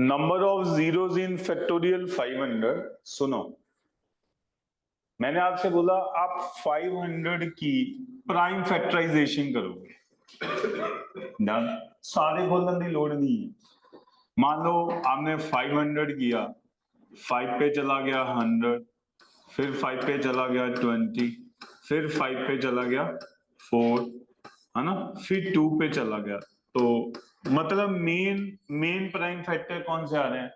Number of zeros in factorial 500। सुनो, मैंने आपसे बोला आप 500 की प्राइम फैक्टराइजेशन करोगे। डन। सारे बोलने की लोड नहीं है। मान लो आपने 500 किया, 5 पे चला गया 100, फिर 5 पे चला गया 20, फिर 5 पे चला गया 4, है ना, फिर 2 पे चला गया। तो मतलब मेन प्राइम फैक्टर कौन से आ रहे हैं?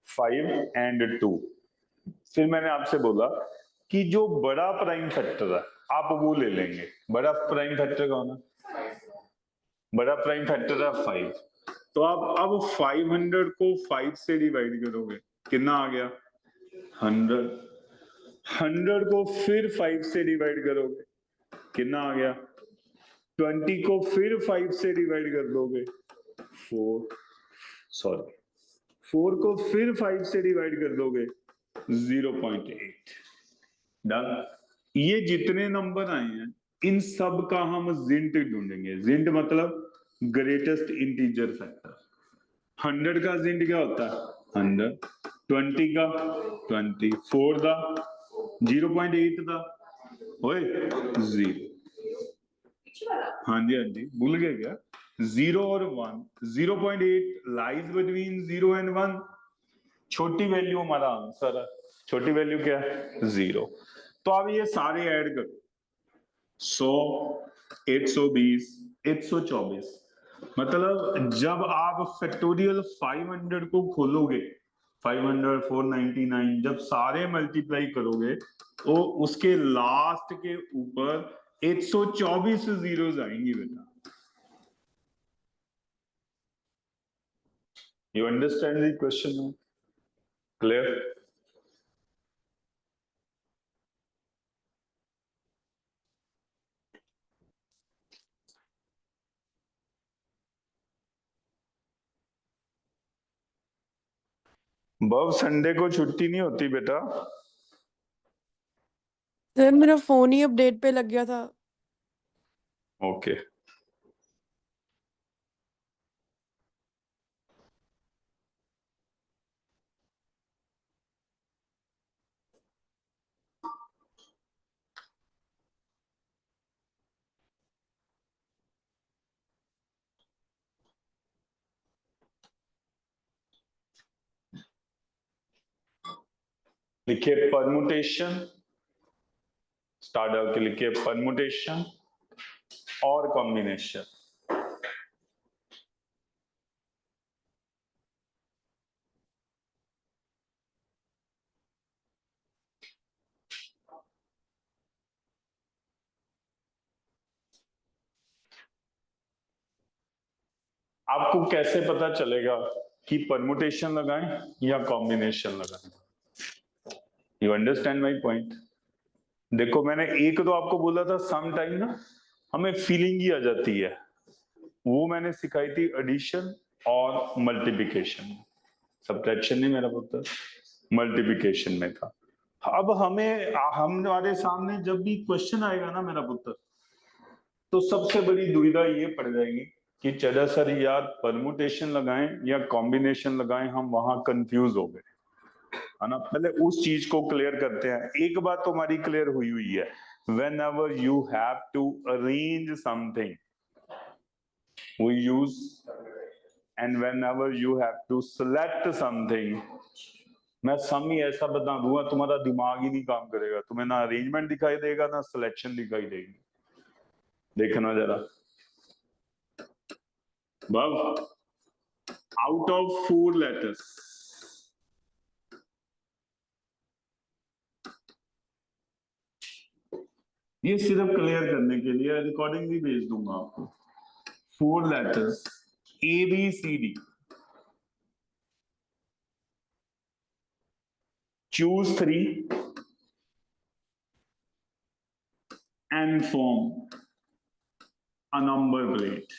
5 एंड 2। फिर मैंने आपसे बोला कि जो बड़ा प्राइम फैक्टर है आप वो ले लेंगे। बड़ा प्राइम फैक्टर कौन है? बड़ा प्राइम फैक्टर है 5। तो आप अब 500 को 5 से डिवाइड करोगे, कितना आ गया? 100। 100 को फिर 5 से डिवाइड करोगे, कितना आ गया? 20 को फिर 5 से डिवाइड कर दोगे, 4। सॉरी, 4 को फिर 5 से डिवाइड कर दोगे, 0.8। डन। ये जितने नंबर आए हैं इन सब का हम जिंट ढूंढेंगे। जिंट मतलब ग्रेटेस्ट इंटीजर फैक्टर। 100 का जिंट क्या होता है? 100। 20 का 20, 4 का 0.8 का ओए 0। हाँ जी, हाँ जी, भूल गए क्या? 0 और 1, 0.8 लाइज बिटवीन 0 एंड 1। छोटी वैल्यू हमारा आंसर है। छोटी वैल्यू क्या है? 0। तो अब ये सारे ऐड करो, 100, 120, 124। मतलब जब आप फैक्टोरियल 500 को खोलोगे, 500, 499, जब सारे मल्टीप्लाई करोगे तो उसके लास्ट के ऊपर 124 जीरोस आएंगी बेटा। You understand the question? Clear? बब संडे को छुट्टी नहीं होती बेटा। सर मेरा फोन ही अपडेट पे लग गया था। ओके। लिखिए परमुटेशन, स्टार्ट आउट के लिखिए परमुटेशन और कॉम्बिनेशन। आपको कैसे पता चलेगा कि परमुटेशन लगाएं या कॉम्बिनेशन लगाएं? You understand my point? देखो, मैंने एक तो आपको बोला था सम टाइम ना हमें फीलिंग ही आ जाती है। वो मैंने सिखाई थी एडिशन और मल्टीप्लिकेशन। सब्ट्रैक्शन नहीं मेरा पुत्र, मल्टीप्लिकेशन में था। अब हमारे सामने जब भी क्वेश्चन आएगा ना मेरा पुत्र, तो सबसे बड़ी दुविधा ये पड़ जाएगी कि चला सर यार परमुटेशन लगाएं या कॉम्बिनेशन लगाएं, हम वहां कंफ्यूज हो गए, है ना। पहले उस चीज को क्लियर करते हैं। एक बात तो हमारी क्लियर हुई हुई है, whenever you have to arrange something we use, and whenever you have to select something. मैं सम ही ऐसा बता दूंगा तुम्हारा दिमाग ही नहीं काम करेगा, तुम्हें ना अरेंजमेंट दिखाई देगा ना सिलेक्शन दिखाई देगी। देखना जरा, बब आउट ऑफ 4 लेटर्स, ये सिर्फ क्लियर करने के लिए रिकॉर्डिंग भी भेज दूंगा आपको। 4 letters ABCD, choose 3 and form a number plate.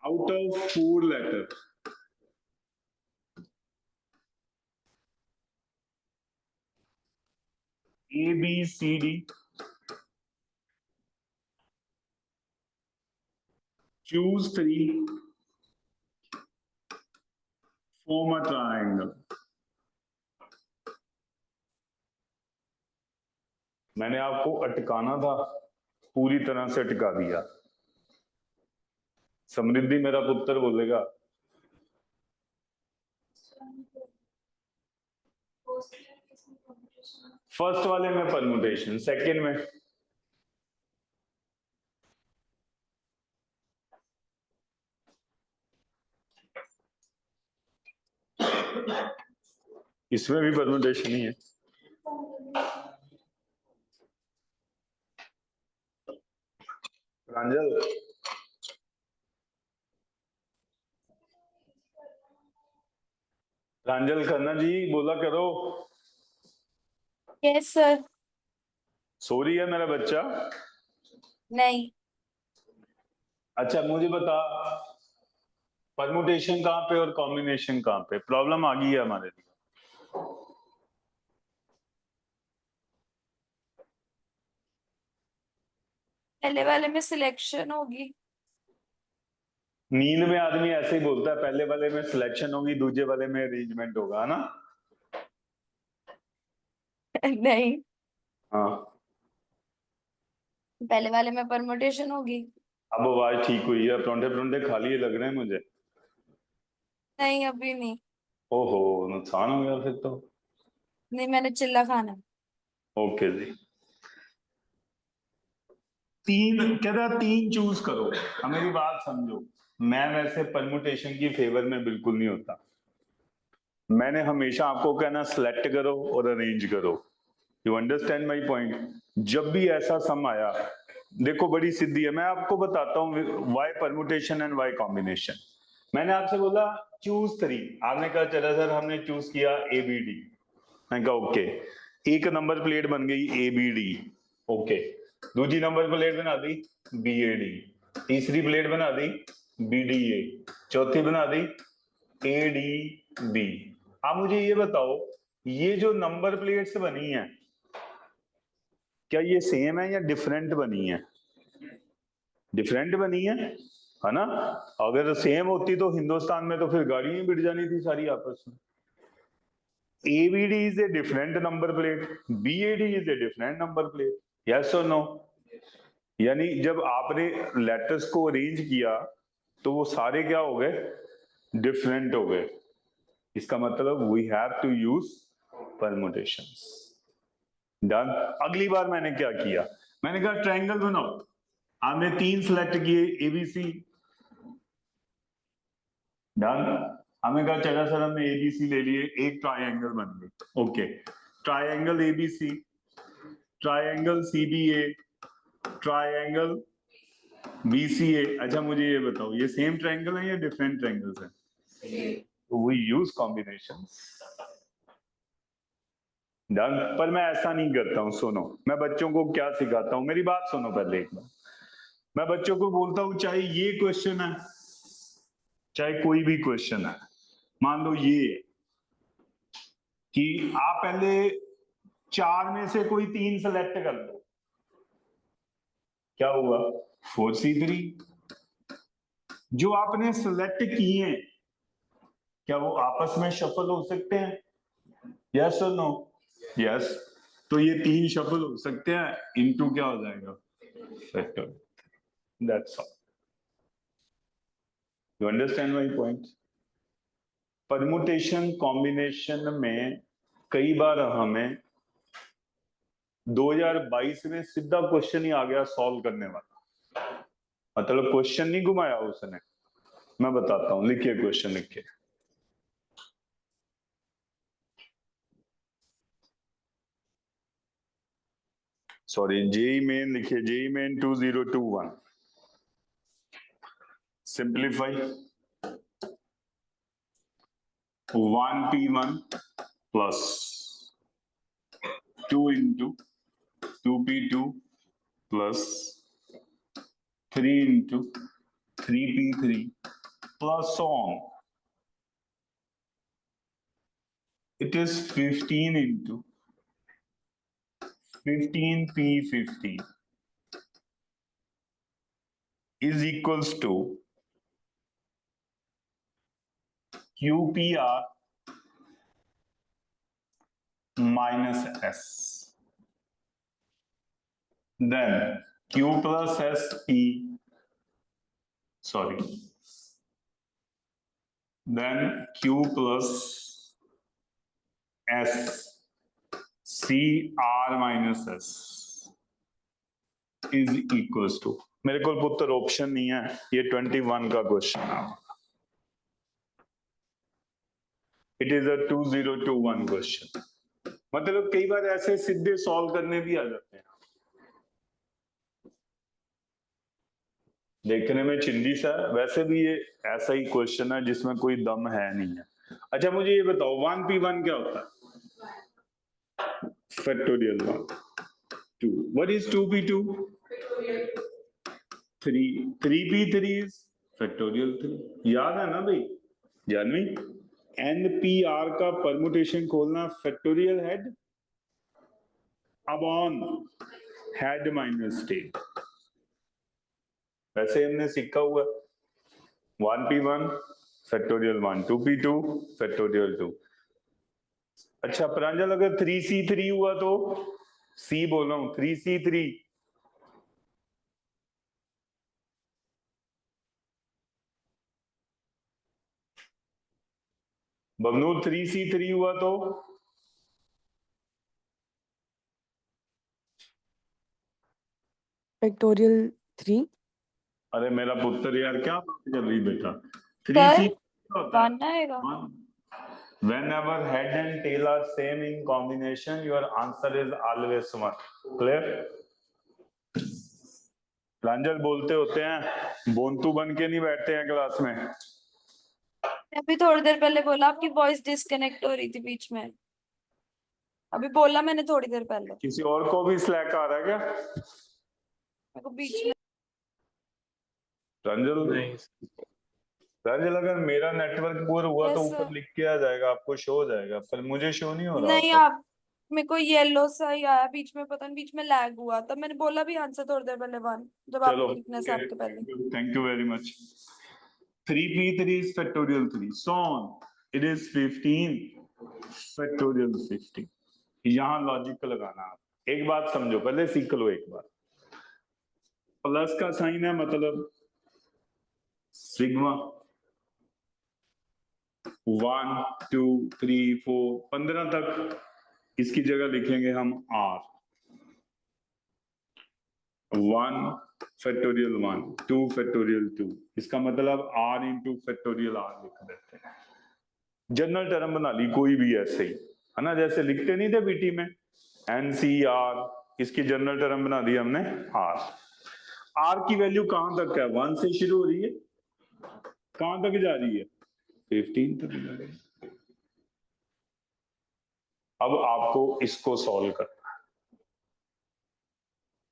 Out of 4 letters, A, B, C, D. Choose 3. Form a triangle. मैंने आपको अटकाना था, पूरी तरह से अटका दिया। समृद्धि मेरा पुत्र बोलेगा। फर्स्ट वाले में परमुटेशन, सेकंड में इसमें भी परमुटेशन ही है। प्रांजल, प्रांजल खन्ना जी बोला करो। Yes sir. सो रही है मेरा बच्चा? नहीं। अच्छा मुझे बता, परमुटेशन कहाँ पे और कॉम्बिनेशन कहाँ पे? प्रॉब्लम आ गई है हमारे लिए। पहले वाले में सिलेक्शन होगी। नींद में आदमी ऐसे ही बोलता है, पहले वाले में सिलेक्शन होगी, दूसरे वाले में अरेंजमेंट होगा, है ना? नहीं, हाँ, पहले वाले में परमुटेशन होगी। अब आवाज ठीक हुई है। परोंठे परोंठे खा लिए लग रहे हैं मुझे। नहीं अभी नहीं। ओहो, नुकसान हो गया फिर तो। नहीं, मैंने चिल्ला खाना। ओके जी। तीन कह रहा, तीन चूज करो। अब मेरी बात समझो, मैं वैसे परमुटेशन की फेवर में बिल्कुल नहीं होता। मैंने हमेशा आपको कहना सिलेक्ट करो और अरेंज करो। You understand my point? जब भी ऐसा सम आया, देखो बड़ी सिद्धि है, मैं आपको बताता हूँ why permutation and why combination. मैंने आपसे बोला चूज 3, आपने कहा चला सर हमने चूज किया ABD। मैंने कहा ओके, एक नंबर प्लेट बन गई ABD, ओके। दूसरी नंबर प्लेट बना दी BAD, तीसरी प्लेट बना दी BDA, चौथी बना दी ADB। आप मुझे ये बताओ, ये जो नंबर प्लेट्स बनी है क्या ये सेम है या डिफरेंट बनी है? डिफरेंट बनी है ना? अगर सेम होती तो हिंदुस्तान में तो फिर गाड़ियां ही बिट जानी थी सारी आपस में। ABD is a different number plate, BAD is a different number plate, yes or no? यानी जब आपने लेटर्स को अरेंज किया तो वो सारे क्या हो गए? डिफरेंट हो गए। इसका मतलब we have to use permutations. Done. अगली बार मैंने क्या किया, मैंने कहा ट्रायंगल बनाओ। आपने 3 सिलेक्ट किए ABC। डन। हमें कहा चला सर हमने ABC ले लिए, एक ट्रायंगल बन गई। Okay, triangle ABC, triangle CBA, triangle BCA। अच्छा मुझे ये बताओ, ये सेम ट्रायंगल है या डिफरेंट ट्रायंगल्स हैं? तो वी यूज कॉम्बिनेशंस। डन। पर मैं ऐसा नहीं करता हूं, सुनो मैं बच्चों को क्या सिखाता हूं, मेरी बात सुनो पहले एक बार। मैं बच्चों को बोलता हूं चाहे ये क्वेश्चन है, चाहे कोई भी क्वेश्चन है, मान लो ये कि आप पहले 4 में से कोई 3 सेलेक्ट कर लो, क्या हुआ? 4C3। जो आपने सेलेक्ट किए हैं क्या वो आपस में शफल हो सकते हैं? यस और नो? यस। तो ये 3 शफल हो सकते हैं, इनटू क्या हो जाएगा? Factor. That's all. You understand my point? Permutation combination में कई बार हमें 2022 में सीधा क्वेश्चन ही आ गया सॉल्व करने वाला, मतलब क्वेश्चन नहीं घुमाया उसने। मैं बताता हूं, लिखिए क्वेश्चन लिखिए। सॉरी, जेई मेन लिखिए, JEE Main 2021। Simplify 1P1 plus 2 into 2P2 plus 3 into 3P3 plus so on. It is 15 into 15p50 is equals to QPR minus S. Then Q plus SP, sorry. Then Q plus S, CR minus S is equals to, मेरे को पुत्र option नहीं है, ये 21 का question है. It is a 2021 question. मतलब कई बार ऐसे सीधे सॉल्व करने भी आ जाते हैं, देखने में चिंदी सा, वैसे भी ये ऐसा ही क्वेश्चन है जिसमें कोई दम है नहीं है. अच्छा मुझे ये बताओ 1p1 क्या होता है? Factorial 1. 2. What is 2p2? 3. 3p3 is factorial 3. याद है ना भाई जानवी? NPR का परमुटेशन खोलना, factorial head upon head minus tell. वैसे हमने सीखा हुआ 1p1 फैक्टोरियल 1, 2p2 फैक्टोरियल 2. अच्छा प्रांजल अगर 3c3 हुआ तो C बोल रहा हूं 3c3. बबनू 3c3 हुआ तो फैक्टोरियल 3. अरे मेरा पुत्र यार क्या बात कर रही बेटा? 3c होता है. वन आएगा. Whenever head and tail are same in combination, your answer is always 1. Clear? प्रांजल बोलते होते हैं, बोंतू बन के नहीं बैठते हैं क्लास में. अभी थोड़ी देर पहले बोला आपकी वॉइस डिस्कनेक्ट हो रही थी बीच में. अभी बोला मैंने थोड़ी देर पहले. किसी और को भी स्लैक आ रहा है क्या? मेरे को बीच में. प्रांजल नहीं. प्रांजल अगर मेरा नेटवर्क पुअर हुआ तो Yes, ऊपर sir. लिख के आ जाएगा, आपको शो हो जाएगा, पर मुझे शो नहीं हो रहा. नहीं आप मेरे को येलो सा ही आया बीच में, पता नहीं बीच में लैग हुआ, तब मैंने बोला भी आंसर थोड़ी देर पहले 1 जब आप चलो लिखने से आपके पहले. Thank you very much. 3p3 is factorial 3, so on it is 15 factorial 15. यहां लॉजिक लगाना. आप एक बात समझो, पहले सीख लो एक बार. प्लस का साइन है मतलब सिग्मा. 1 2 3 4 15 तक इसकी जगह लिखेंगे हम R. 1 factorial 1, 2 factorial 2. इसका मतलब R इंटू फैक्टोरियल R लिख देते हैं. जनरल टर्म बना ली कोई भी ऐसे ही, है ना, जैसे लिखते नहीं थे बीटी में NCR, इसकी जनरल टर्म बना दी हमने R. R की वैल्यू कहां तक है? 1 से शुरू हो रही है, कहां तक जा रही है? 15 तक जा रही है. अब आपको इसको सॉल्व करना है.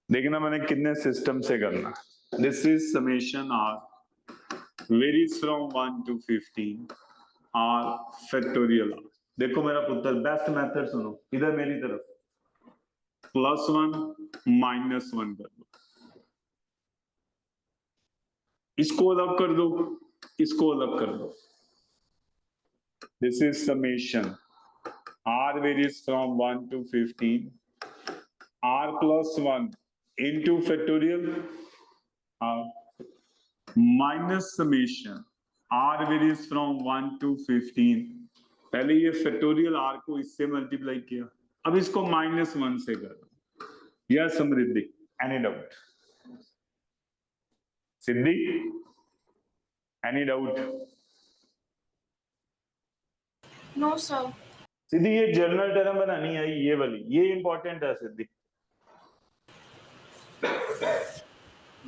देखना मैंने कितने सिस्टम से करना. This is summation R varies from 1 to 15 R factorial R. देखो मेरा पुत्र बेस्ट मेथड सुनो, इधर मेरी तरफ +1 -1 कर दो, इसको अलग कर दो, इसको अलग कर दो. This is summation R varies from 1 to 15 R +1 into factorial R minus summation R varies from 1 to 15. पहले ये फैक्टोरियल R को इससे मल्टीप्लाई किया, अब इसको -1 से कर. यह Samriddhi, any doubt? Siddhi any doubt? No sir. Siddhi ये जनरल टर्म बनानी है, ये वाली, ये इंपॉर्टेंट है सिद्धि.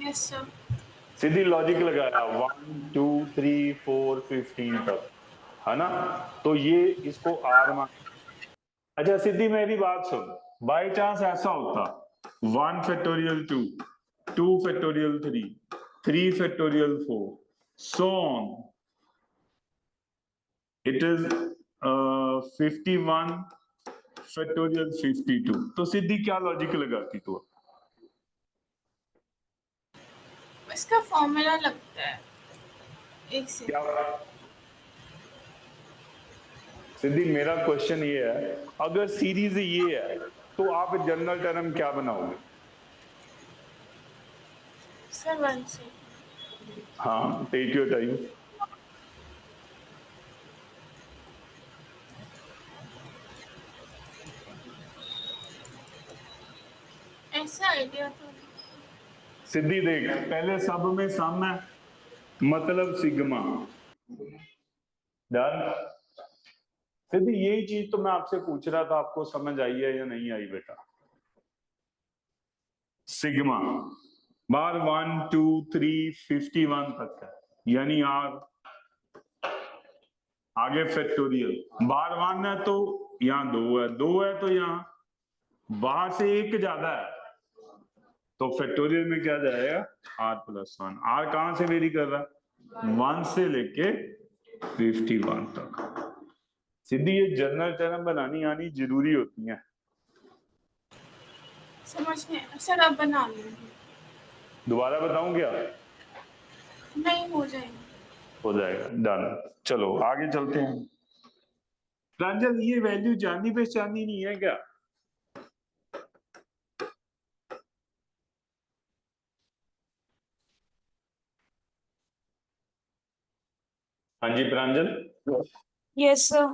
Yes sir. सीधी लॉजिक लगाया 1 2 3 4 15 तक, है ना, तो ये इसको R मान. अच्छा सिद्धि मेरी बात सुन, बाय चांस ऐसा होता 1 factorial 2, 2 factorial 3, 3 factorial 4, so on, it is 51 factorial 52। तो सिद्धि क्या लॉजिक लगाती तू? इसका फॉर्मूला लगता है एक से। क्या सिद्धि, मेरा क्वेश्चन ये है, अगर सीरीज ये है तो आप जनरल टर्म क्या बनाओगे? सर 1 से। हाँ, टेक योर टाइम। ऐसा आइडिया तो सिद्धि देख, पहले सब में सम है, मतलब सिग्मा। डन। सिद्धि यही चीज तो मैं आपसे पूछ रहा था, आपको समझ आई है या नहीं आई बेटा? सिग्मा बार 1 2 3 51 तक है, यानी आर आगे फैक्टोरियल बार 1 है तो यहाँ 2 है, 2 है तो यहाँ बाहर से एक ज्यादा है, तो फैक्टोरियल में क्या जाएगा? r+1। r कहां से वेरी कर रहा है? 1 से लेके 51 तक। सीधी ये जनरल टर्म बनानी आनी जरूरी होती है। समझ में। सर अब बना लेंगे। दोबारा बताऊं क्या? नहीं हो जाएगा। हो जाएगा। डन। चलो आगे चलते हैं। प्रांजल, ये वैल्यू जानी पहचानी नहीं है क्या? हाँ जी प्रांजल। Yes sir.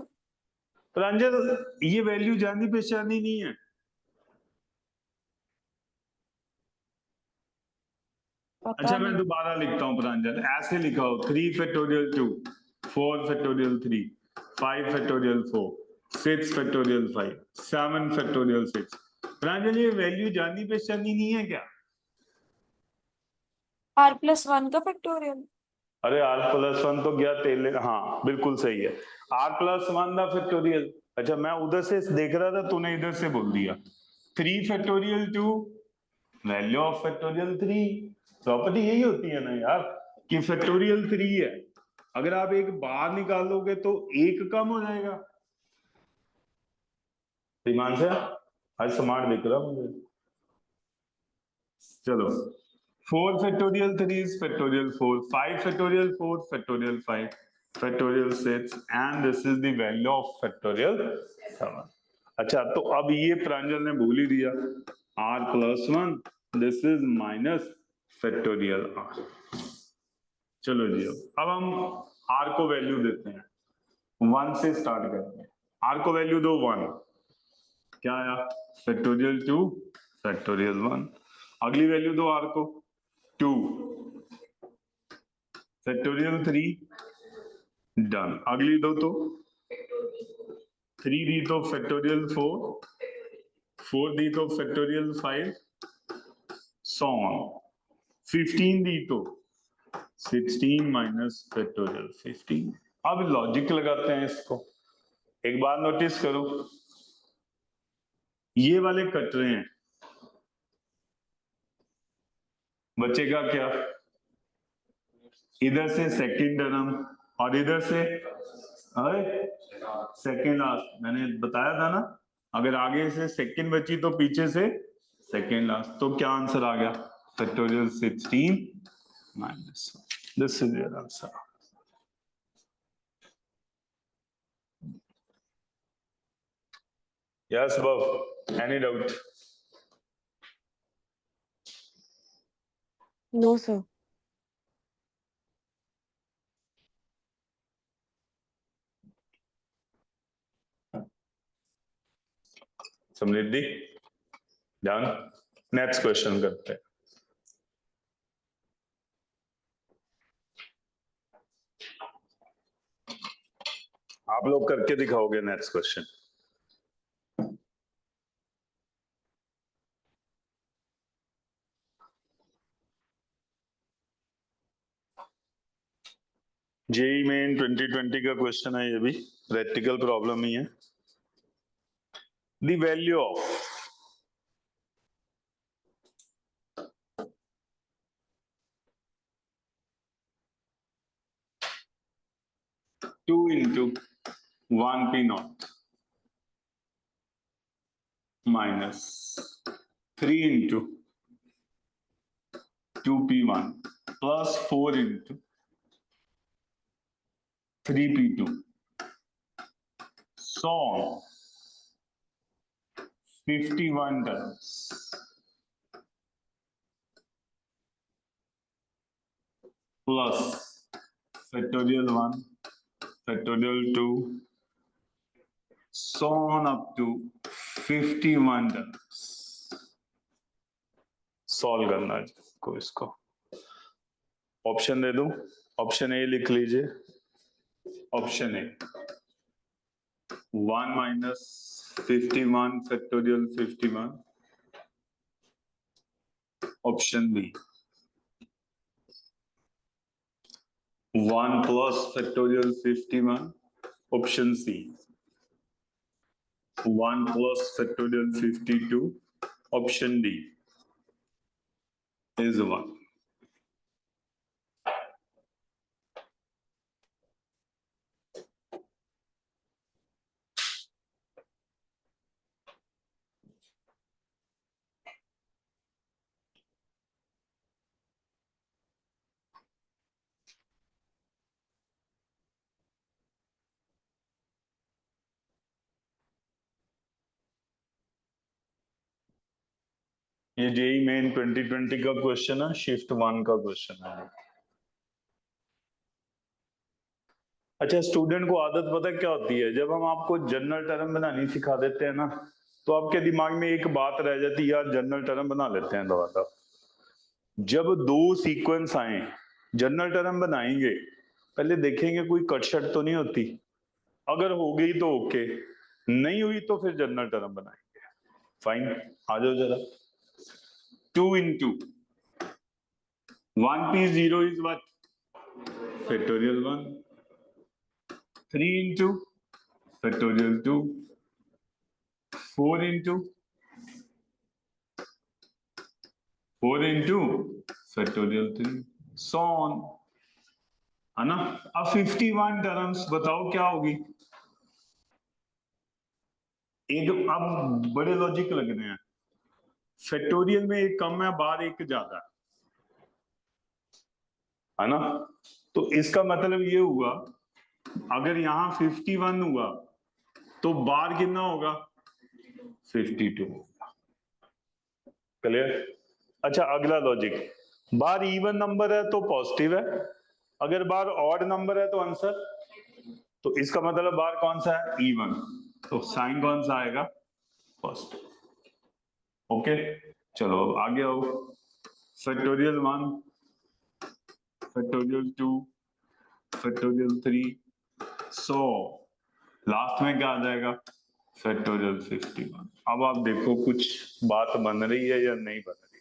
प्रांजल, ये वैल्यू जानी पहचानी नहीं है। पता अच्छा मैं नहीं। दोबारा लिखता हूँ प्रांजल, ऐसे लिखा हो 3 factorial 2 4 factorial 3 5 factorial 4 6 factorial 5 7 factorial 6। प्रांजल, ये वैल्यू जानी पहचानी नहीं है क्या? r+1 का फैक्टोरियल। अरे r+1 तो गया तेले, हाँ बिल्कुल सही है, r+1 का फैक्टोरियल। अच्छा मैं उधर से देख रहा था, तूने इधर से बोल दिया 3 factorial 2 value of factorial 3। Property यही होती है ना यार, कि फैक्टोरियल 3 है, अगर आप एक बाहर निकालोगे तो एक कम हो जाएगा। ईमान से आज स्मार्ट दिख रहा मुझे। चलो 4 factorial 3 is factorial 4 5 factorial 4 factorial 5 factorial 6 and this is the value of factorial 7। अच्छा तो अब ये प्रांजल ने भूल ही दिया, r+1 this is minus factorial r। चलो जी अब हम r को वैल्यू देते हैं, 1 से स्टार्ट करते हैं। r को वैल्यू दो 1, क्या आया? Factorial 2 factorial 1। अगली वैल्यू दो r को 2 फैक्टोरियल 3। डन। अगली दो तो 3 दी तो फैक्टोरियल 4 4 दी तो फैक्टोरियल 5 सो ऑन। 15 दी तो 16 माइनस फैक्टोरियल 15। अब लॉजिक लगाते हैं इसको। एक बार नोटिस करो, ये वाले कट रहे हैं, बचेगा क्या? इधर से सेकंड टर्म और इधर से अरे सेकंड लास्ट। मैंने बताया था ना, अगर आगे से सेकंड बची तो पीछे से सेकंड लास्ट। तो क्या आंसर आ गया? Factorial 16 minus. This is your answer. Yes बब, any doubt? No sir. Samriddhi done. Next question करते हैं। आप लोग करके दिखाओगे नेक्स्ट क्वेश्चन। जेई मेन 2020 का क्वेश्चन है, ये भी प्रैक्टिकल प्रॉब्लम ही है। The value of two into 1 p not minus 3 into 2p1 plus 4 into 3p2 so 51 terms plus factorial 1 factorial 2 so on up to 51 terms solve करना है को इसको option दे दूं ऑप्शन ए लिख लीजिए option A 1 minus 51 factorial 51 option B 1 plus factorial 51 option C 1 plus factorial 52 option D is 1 ये JEE main 2020 का question है शिफ्ट 1 का क्वेश्चन है अच्छा स्टूडेंट को आदत पता क्या होती है जब हम आपको जनरल टर्म बनानी सिखा देते हैं ना तो आपके दिमाग में एक बात रह जाती है यार जनरल टर्म बना लेते हैं दोबारा जब दो सीक्वेंस आए जनरल टर्म बनाएंगे पहले देखेंगे कोई कटशट तो नहीं होती अगर हो गई तो ओके नहीं हुई तो फिर जनरल टर्म बनाएंगे फाइन आ जाओ जरा 2 into 1p0 is what factorial 1 3 into factorial 2 4 into factorial 3 so on है ना अब 51 टर्म्स बताओ क्या होगी एक अब बड़े लॉजिक लग रहे हैं फैक्टोरियल में एक कम है बाहर एक ज्यादा है ना तो इसका मतलब ये हुआ अगर यहां 51 हुआ तो बार कितना होगा 52 होगा क्लियर अच्छा अगला लॉजिक बार इवन नंबर है तो पॉजिटिव है अगर बार ऑड नंबर है तो आंसर तो इसका मतलब बार कौन सा है इवन तो साइन कौन सा आएगा पॉजिटिव ओके चलो आगे आओ factorial 1 factorial 2 factorial 3 so last में क्या आ जाएगा फैक्टोरियल 51 अब आप देखो कुछ बात बन रही है या नहीं बन रही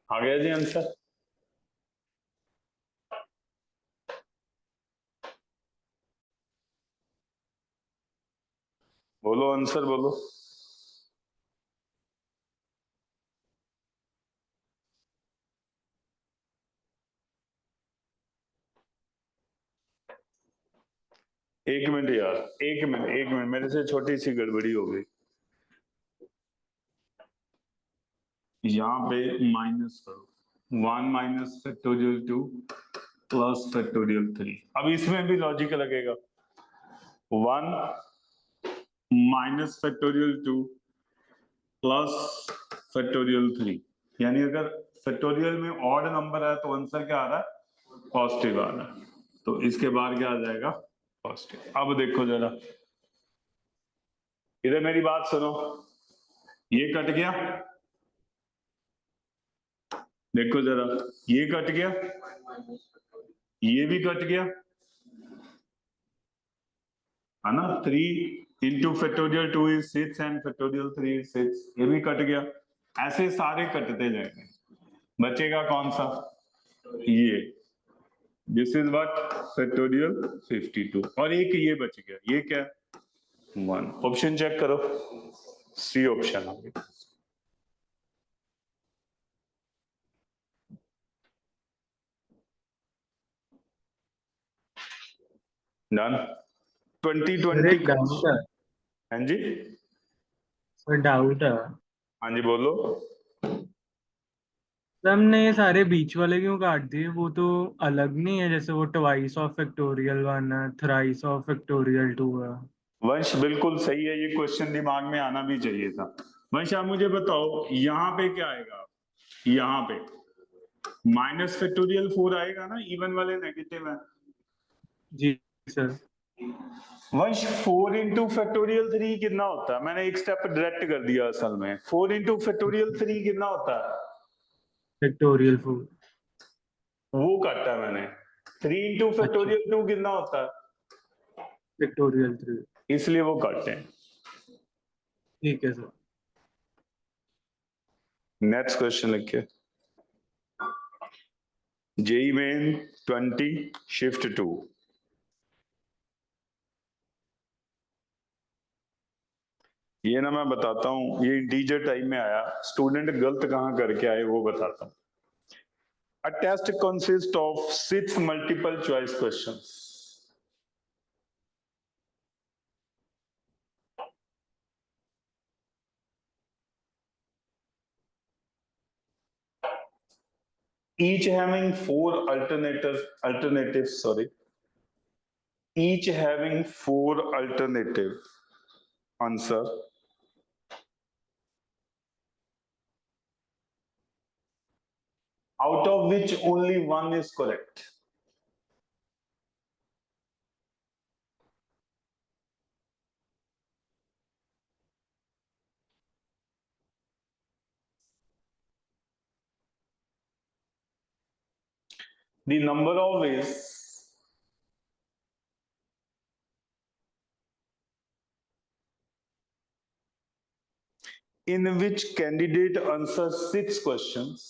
आ गया जी आंसर बोलो आंसर बोलो एक मिनट यार एक मिनट मेरे से छोटी सी गड़बड़ी हो गई यहाँ पे माइनस करो 1 माइनस फैक्टोरियल 2 प्लस फैक्टोरियल 3 अब इसमें भी लॉजिक लगेगा 1 माइनस फैक्टोरियल 2 प्लस फैक्टोरियल 3 यानी अगर फैक्टोरियल में ऑड नंबर है तो आंसर क्या आ रहा है पॉजिटिव आ रहा है तो इसके बाद क्या आ जाएगा पॉजिटिव अब देखो जरा इधर मेरी बात सुनो ये कट गया देखो जरा ये कट गया ये भी कट गया है ना 3 into factorial 2 is 6 and factorial 3 is 6, ये भी कट गया। ऐसे सारे कटते जाएंगे, बचेगा कौन सा, ये, दिस इज व्हाट फैक्टोरियल 52, और एक ये बच गया, ये क्या, 1। ऑप्शन चेक करो, सी ऑप्शन आ गया। डन। सर 2020 एक डाउट है, हाँ जी, सर डाउट है। हाँ जी बोलो। सर हमने ये सारे बीच वाले क्यों काट दिए? वो तो अलग नहीं है, जैसे वो ट्वाइस ऑफ फैक्टोरियल 1 है, थ्राइस ऑफ फैक्टोरियल 2 है। वंश बिल्कुल सही है, ये क्वेश्चन दिमाग में आना भी चाहिए था। वंश आप मुझे बताओ यहाँ पे क्या आएगा, यहाँ पे माइनस फैक्टोरियल 4 आएगा ना, इवन वाले नेगेटिव है। जी सर। वंश 4 इंटू फैक्टोरियल 3 कितना होता है, मैंने एक स्टेप डायरेक्ट कर दिया असल में। 4 इंटू फैक्टोरियल 3 कितना होता है, फैक्टोरियल 4। वो काटा मैंने। 3 इंटू अच्छा, फैक्टोरियल 2 कितना होता है, फैक्टोरियल 3। इसलिए वो काटे हैं। ठीक है सर। नेक्स्ट क्वेश्चन लिखिए। JEE Main 20 shift 2। ये ना मैं बताता हूं, ये इंटीजर टाइप में आया, स्टूडेंट गलत कहां करके आए वो बताता हूं। A test consists of 6 multiple choice questions. Each having 4 alternatives, sorry. Each having 4 alternative answer. Out of which only one is correct. The number of ways in which candidate answers 6 questions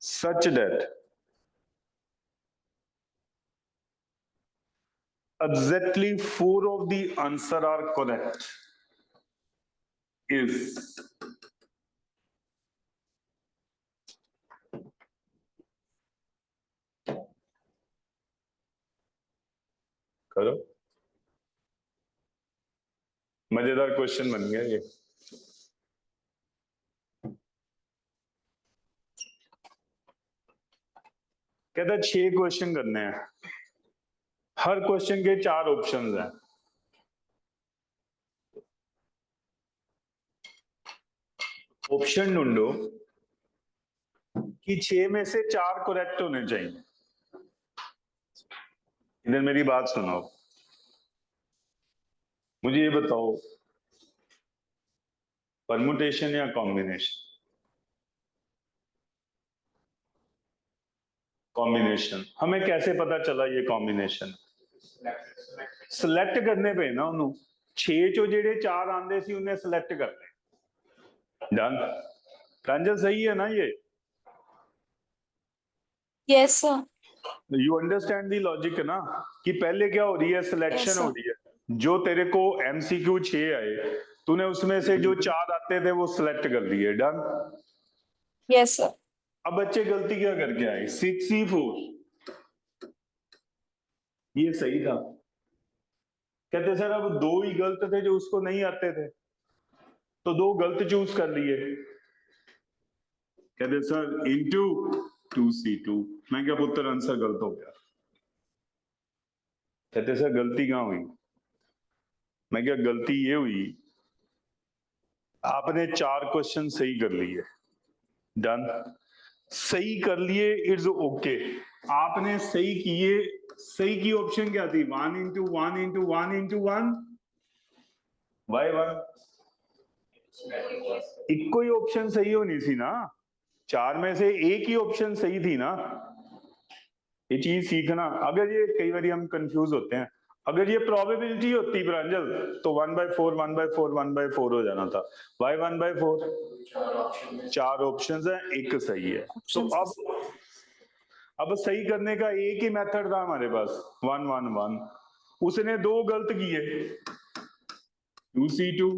such that exactly 4 of the answer are correct is करो, मजेदार question बन गया ये। कहता है 6 question करने हैं, हर question के 4 ऑप्शंस हैं। ऑप्शन ढूंढो कि 6 में से 4 करेक्ट होने चाहिए। इधर मेरी बात सुनो, मुझे ये बताओ परमुटेशन या कॉम्बिनेशन? कॉम्बिनेशन। हमें कैसे पता चला ये कॉम्बिनेशन? सिलेक्ट करने पे ना उन्होंने 6 चो जेडे 4 आंदे सी उन्हें सिलेक्ट करने। डन। प्रांजल सही है ना ये? Yes sir. You understand the logic ना, कि पहले क्या हो रही है, सिलेक्शन Yes, हो sir. रही है। जो तेरे को एमसीक्यू 6 आए, तूने उसमें से जो 4 आते थे वो सिलेक्ट कर लिए। डन। Yes sir. अब बच्चे गलती क्या करके आए, 6C4 ये सही था। कहते सर अब 2 ही गलत थे जो उसको नहीं आते थे, तो 2 गलत चूज कर लिए। कहते सर इंटू 2C2। मैं क्या पुत्र आंसर गलत हो गया। कहते सर गलती कहां हुई? मैं क्या गलती ये हुई, आपने 4 क्वेश्चन सही कर लिए। डन। सही कर लिए, इट्स ओके। आपने सही किए, सही की ऑप्शन क्या थी, 1 इंटू 1 इंटू 1 इंटू 1 वाई 1। इको ही ऑप्शन सही होनी सी ना, चार में से एक ही ऑप्शन सही थी ना, ये चीज सीखना। अगर ये कई बार हम कंफ्यूज होते हैं, अगर ये प्रोबेबिलिटी होती प्रांजल तो 1/4 1/4 1/4 हो जाना था। वाई 1/4? चार ऑप्शंस है, एक सही है। तो अब सही करने का एक ही मेथड था हमारे पास, 1 1 1। उसने दो गलत किए, 2C2,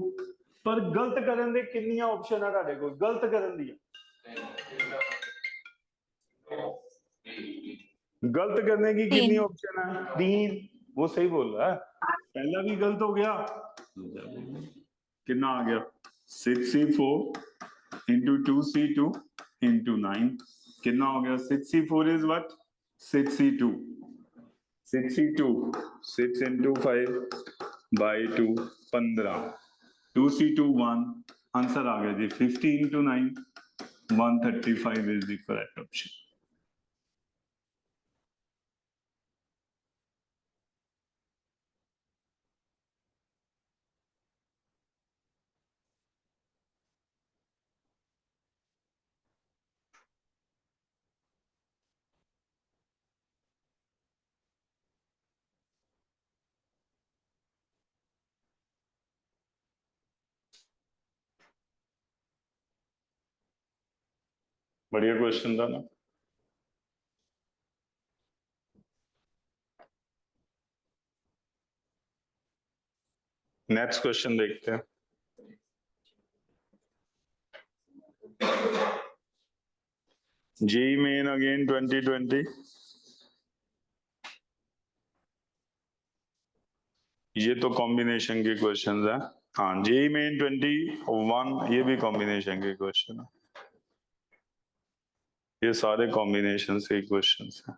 पर गलत करन दे कितनी ऑप्शन है ਤੁਹਾਡੇ ਕੋਲ? गलत करन दी गलत करने की कितनी तीन। ऑप्शन है? 3। वो सही बोल रहा है, पहला भी गलत हो गया, कितना आ गया? 6C4 into 2C2 into 9, कितना हो गया? 6C4 is what? 6C2, 6C2, 6 into 5 by 2, 15, 2C2 1, answer आ गया जी 50 into 9, 135 is the correct option. बढ़िया क्वेश्चन था ना। नेक्स्ट क्वेश्चन देखते हैं। जेई मेन अगेन 2020, ये तो कॉम्बिनेशन के क्वेश्चन है। हाँ, जेई मेन 21, ये भी कॉम्बिनेशन के क्वेश्चन है। ये सारे कॉम्बिनेशन से क्वेश्चन हैं।